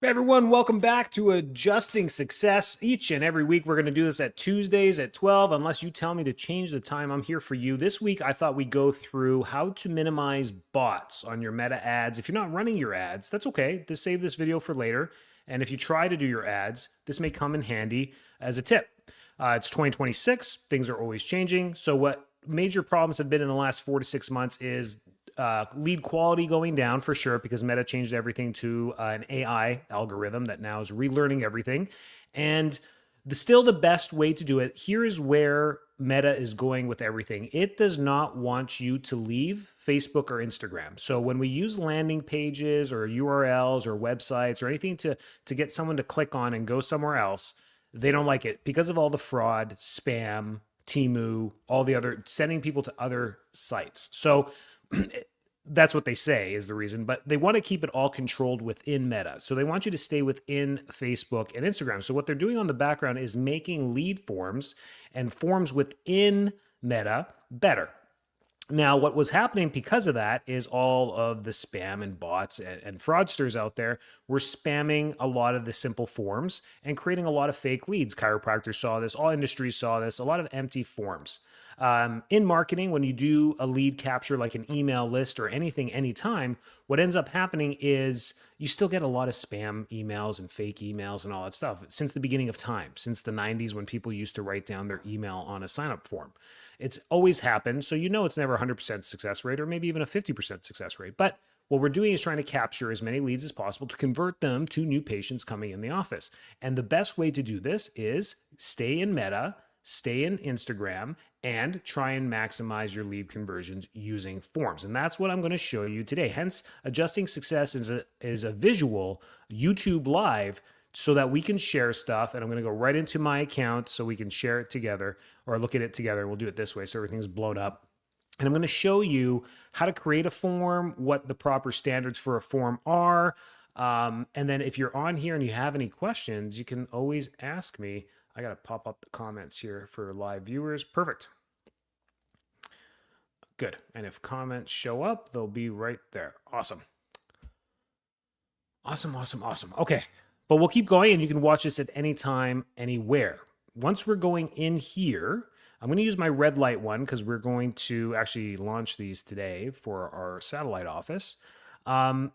Everyone, welcome back to Adjusting Success. Each and every week, we're going to do this at Tuesdays at 12. Unless you tell me to change the time, I'm here for you. This week, I thought we'd go through how to minimize bots on your Meta ads. If you're not running your ads, that's okay. Just save this video for later. And if you try to do your ads, this may come in handy as a tip. It's 2026. Things are always changing. So what major problems have been in the last 4 to 6 months is lead quality going down for sure, because Meta changed everything to an AI algorithm that now is relearning everything. And still the best way to do it, here is where Meta is going with everything. It does not want you to leave Facebook or Instagram. So when we use landing pages or URLs or websites or anything to get someone to click on and go somewhere else, they don't like it because of all the fraud, spam, Temu, all the other, sending people to other sites. So that's what they say is the reason, but they want to keep it all controlled within Meta. So they want you to stay within Facebook and Instagram. So what they're doing on the background is making lead forms and forms within Meta better. Now, what was happening because of that is all of the spam and bots and fraudsters out there were spamming a lot of the simple forms and creating a lot of fake leads. Chiropractors saw this, all industries saw this, a lot of empty forms. In marketing, when you do a lead capture like an email list or anything anytime, what ends up happening is you still get a lot of spam emails and fake emails and all that stuff since the beginning of time, since the 90s when people used to write down their email on a sign-up form. It's always happened, so you know it's never 100% success rate or maybe even a 50% success rate. But what we're doing is trying to capture as many leads as possible to convert them to new patients coming in the office. And the best way to do this is stay in Meta, stay in Instagram, and try and maximize your lead conversions using forms. And that's what I'm going to show you today. Hence, Adjusting Success is a visual YouTube live so that we can share stuff. And I'm going to go right into my account so we can share it together or look at it together. We'll do it this way so everything's blown up. And I'm going to show you how to create a form, what the proper standards for a form are. And then if you're on here and you have any questions, you can always ask me. I got to pop up the comments here for live viewers. Perfect. Good. And if comments show up, they'll be right there. Awesome. Awesome, awesome, awesome. Okay. But we'll keep going and you can watch this at any time, anywhere. Once we're going in here, I'm going to use my red light one because we're going to actually launch these today for our satellite office.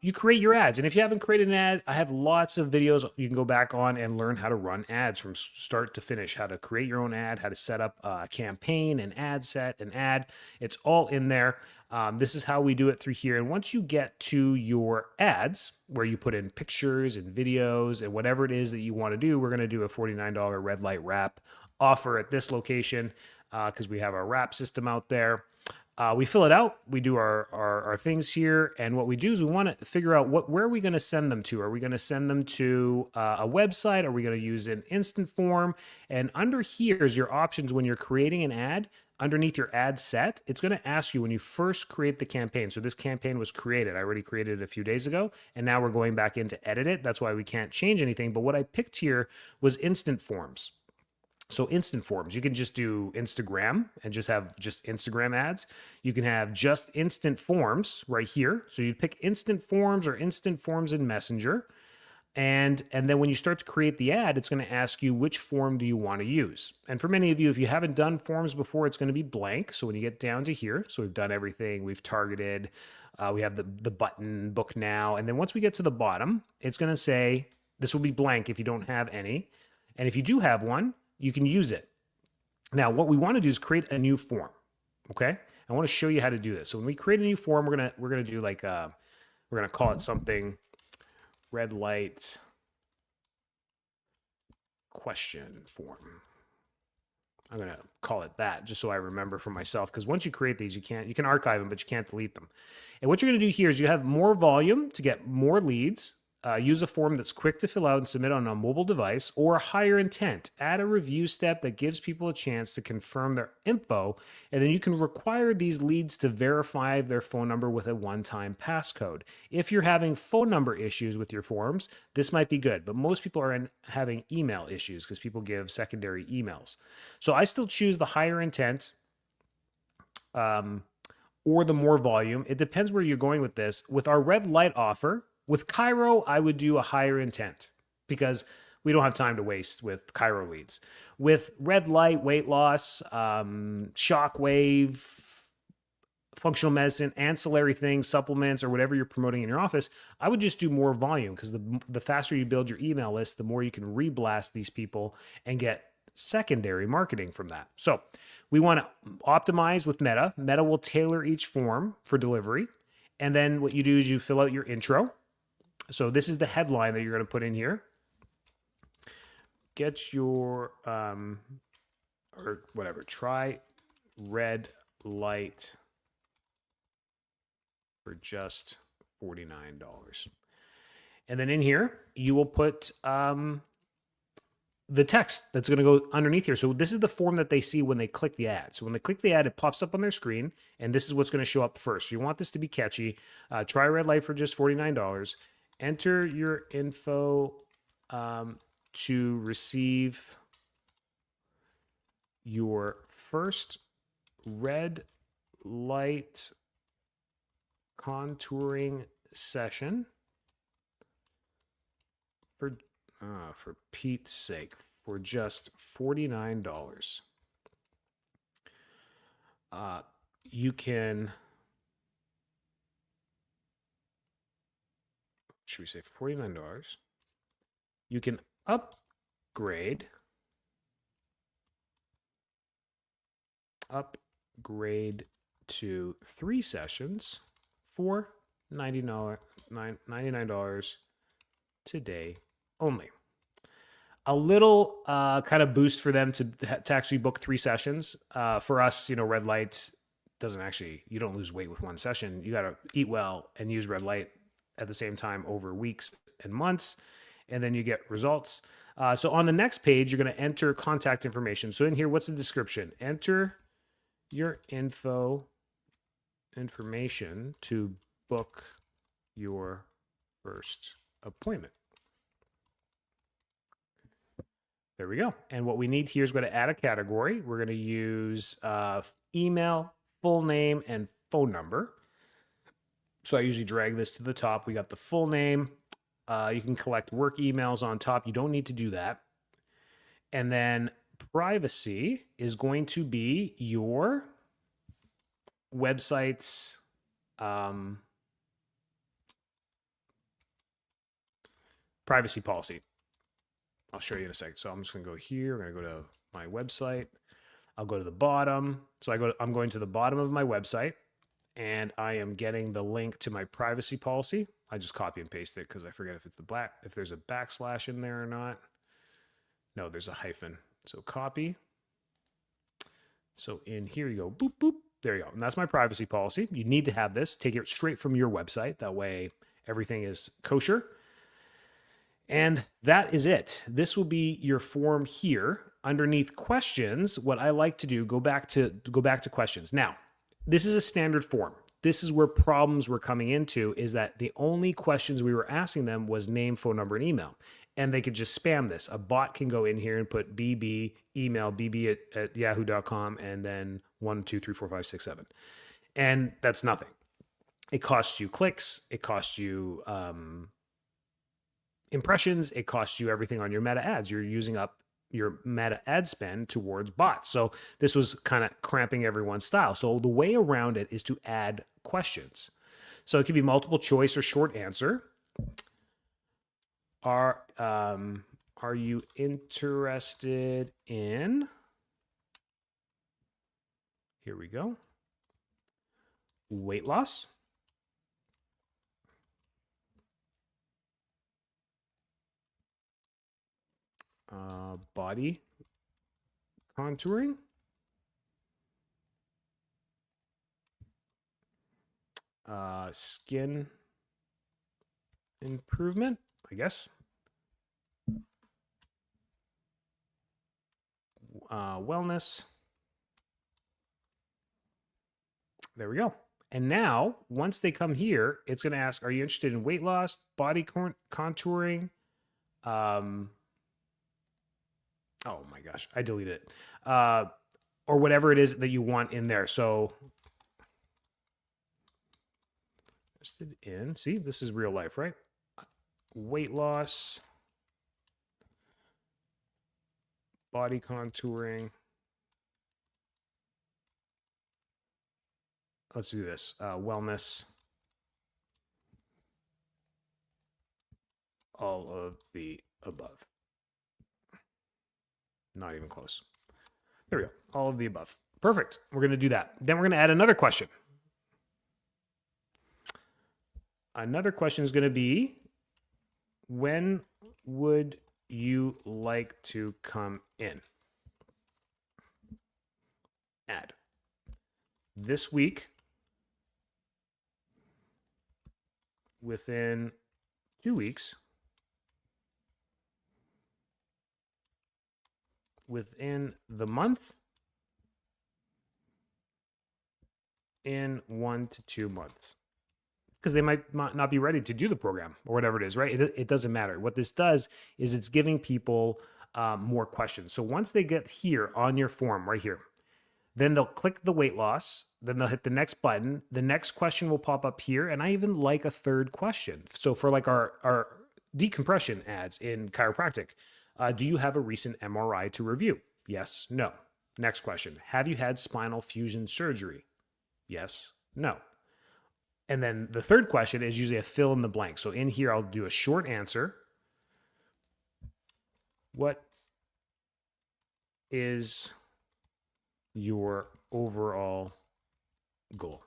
You create your ads. And if you haven't created an ad, I have lots of videos you can go back on and learn how to run ads from start to finish, how to create your own ad, how to set up a campaign, an ad set, an ad. It's all in there. This is how we do it through here. And once you get to your ads, where you put in pictures and videos and whatever it is that you want to do, we're going to do a $49 red light wrap offer at this location because we have our wrap system out there. We fill it out, we do our things here, and what we do is we want to figure out where are we going to send them to? Are we going to send them to a website? Are we going to use an instant form? And under here is your options when you're creating an ad. Underneath your ad set, it's going to ask you when you first create the campaign. So this campaign was created. I already created it a few days ago, and now we're going back in to edit it. That's why we can't change anything. But what I picked here was instant forms. So instant forms, you can just do Instagram and just have just Instagram ads. You can have just instant forms right here. So you'd pick instant forms or instant forms in Messenger. And then when you start to create the ad, it's going to ask you which form do you want to use. And for many of you, if you haven't done forms before, it's going to be blank. So when you get down to here, so we've done everything, we've targeted, we have the button book now. And then once we get to the bottom, it's going to say, this will be blank if you don't have any. And if you do have one, you can use it. Now, what we want to do is create a new form. Okay, I want to show you how to do this. So when we create a new form, we're gonna do like we're gonna call it something red light question form. I'm gonna call it that just so I remember for myself, because once you create these, you can archive them, but you can't delete them. And what you're gonna do here is you have more volume to get more leads. Use a form that's quick to fill out and submit on a mobile device, or higher intent. Add a review step that gives people a chance to confirm their info, and then you can require these leads to verify their phone number with a one-time passcode. If you're having phone number issues with your forms, this might be good, but most people are having email issues because people give secondary emails. So I still choose the higher intent or the more volume. It depends where you're going with this. With our red light offer, With Cairo, I would do a higher intent because we don't have time to waste with Cairo leads. With red light, weight loss, shockwave, functional medicine, ancillary things, supplements, or whatever you're promoting in your office, I would just do more volume because the faster you build your email list, the more you can reblast these people and get secondary marketing from that. So we want to optimize with Meta. Meta will tailor each form for delivery. And then what you do is you fill out your intro. So this is the headline that you're going to put in here. Get your, or whatever, try red light for just $49. And then in here, you will put the text that's going to go underneath here. So this is the form that they see when they click the ad. So when they click the ad, it pops up on their screen, and this is what's going to show up first. You want this to be catchy. Try red light for just $49. Enter your info to receive your first red light contouring session for Pete's sake, for just $49. You can, should we say $49? You can upgrade to 3 sessions for $99 today only. A little kind of boost for them to actually book 3 sessions. For us, red light doesn't actually, you don't lose weight with 1 session. You got to eat well and use red light at the same time over weeks and months, and then you get results. So on the next page, you're going to enter contact information. So in here, what's the description? Enter your information to book your first appointment. There we go. And what we need here is going to add a category. We're going to use email, full name, and phone number. So I usually drag this to the top. We got the full name. You can collect work emails on top. You don't need to do that. And then privacy is going to be your website's privacy policy. I'll show you in a second. So I'm just going to go here. I'm going to go to my website. I'll go to the bottom. So I'm going to the bottom of my website, and I am getting the link to my privacy policy. I just copy and paste it because I forget if there's a backslash in there or not. No, there's a hyphen. So copy. So in here you go, boop, boop. There you go. And that's my privacy policy. You need to have this. Take it straight from your website. That way everything is kosher. And that is it. This will be your form here. Underneath questions, what I like to do, go back to questions. Now, this is a standard form. This is where problems were coming into, is that the only questions we were asking them was name, phone number, and email. And they could just spam this. A bot can go in here and put BB, email, BB at yahoo.com, and then 1, 2, 3, 4, 5, 6, 7. And that's nothing. It costs you clicks. It costs you impressions. It costs you everything on your meta ads. You're using up your meta ad spend towards bots. So this was kind of cramping everyone's style. So the way around it is to add questions. So it could be multiple choice or short answer. Are you interested in, here we go, weight loss? Body contouring, skin improvement, I guess, wellness. There we go. And now, once they come here, it's going to ask, are you interested in weight loss, body contouring? Oh my gosh, I deleted it. Or whatever it is that you want in there. So, interested in, see, this is real life, right? weight loss, body contouring. Let's do this. Wellness. All of the above. Not even close. There we go. All of the above. Perfect. We're going to do that. Then we're going to add another question. Another question is going to be, when would you like to come in? Add. This week, within 2 weeks, within the month, in 1 to 2 months. Because they might not be ready to do the program or whatever it is, right? It doesn't matter. What this does is it's giving people more questions. So once they get here on your form right here, then they'll click the weight loss, then they'll hit the next button. The next question will pop up here, and I even like a third question. So for like our decompression ads in chiropractic, do you have a recent MRI to review? Yes, no. Next question, have you had spinal fusion surgery? Yes, no. And then the third question is usually a fill in the blank. So in here, I'll do a short answer. What is your overall goal?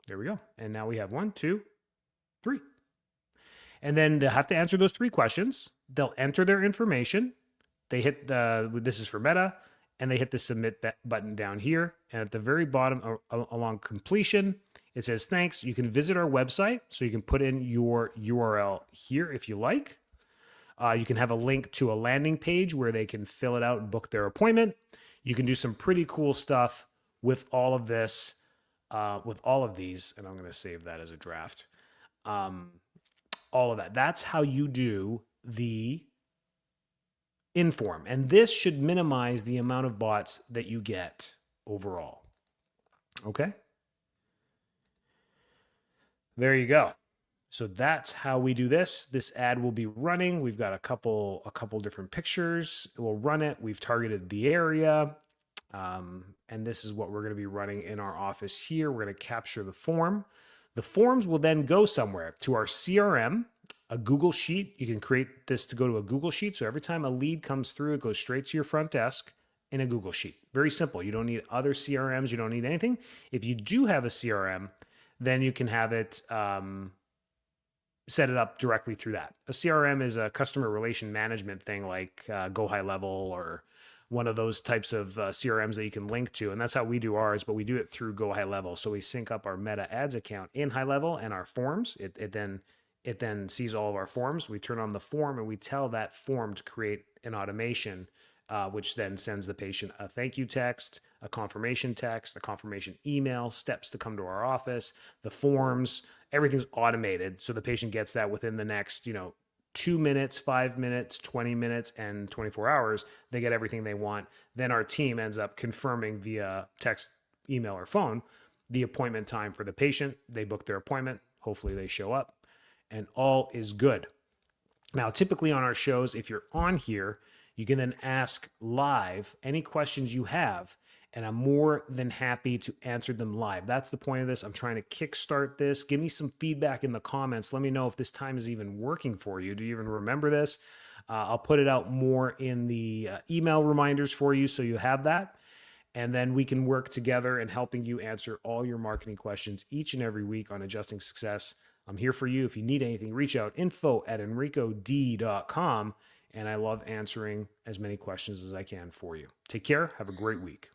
There we go. And now we have 1, 2, 3. And then they'll have to answer those 3 questions. They'll enter their information. They hit this is for Meta, and they hit the submit button down here. And at the very bottom along completion, it says, thanks. You can visit our website. So you can put in your URL here if you like. You can have a link to a landing page where they can fill it out and book their appointment. You can do some pretty cool stuff with all of this, with all of these. And I'm going to save that as a draft. All of that. That's how you do the Inform. And this should minimize the amount of bots that you get overall. Okay? There you go. So that's how we do this. This ad will be running. We've got a couple different pictures. We'll run it. We've targeted the area. And this is what we're going to be running in our office here. We're going to capture the form. The forms will then go somewhere to our CRM, a Google Sheet. You can create this to go to a Google Sheet. So every time a lead comes through, it goes straight to your front desk in a Google Sheet. Very simple. You don't need other CRMs. You don't need anything. If you do have a CRM, then you can have it set it up directly through that. A CRM is a customer relation management thing like Go High Level or one of those types of CRMs that you can link to. And that's how we do ours, but we do it through Go High Level. So we sync up our Meta Ads account in High Level and our forms. It then sees all of our forms. We turn on the form and we tell that form to create an automation, which then sends the patient a thank you text, a confirmation text, a confirmation email, steps to come to our office, the forms, everything's automated. So the patient gets that within the next, 2 minutes, 5 minutes, 20 minutes, and 24 hours. They get everything they want. Then our team ends up confirming via text, email, or phone the appointment time for the patient. They book their appointment. Hopefully they show up and all is good. Now, typically on our shows, if you're on here, you can then ask live any questions you have, and I'm more than happy to answer them live. That's the point of this. I'm trying to kickstart this. Give me some feedback in the comments. Let me know if this time is even working for you. Do you even remember this? I'll put it out more in the email reminders for you so you have that. And then we can work together in helping you answer all your marketing questions each and every week on Adjusting Success. I'm here for you. If you need anything, reach out, info@enricod.com. And I love answering as many questions as I can for you. Take care. Have a great week.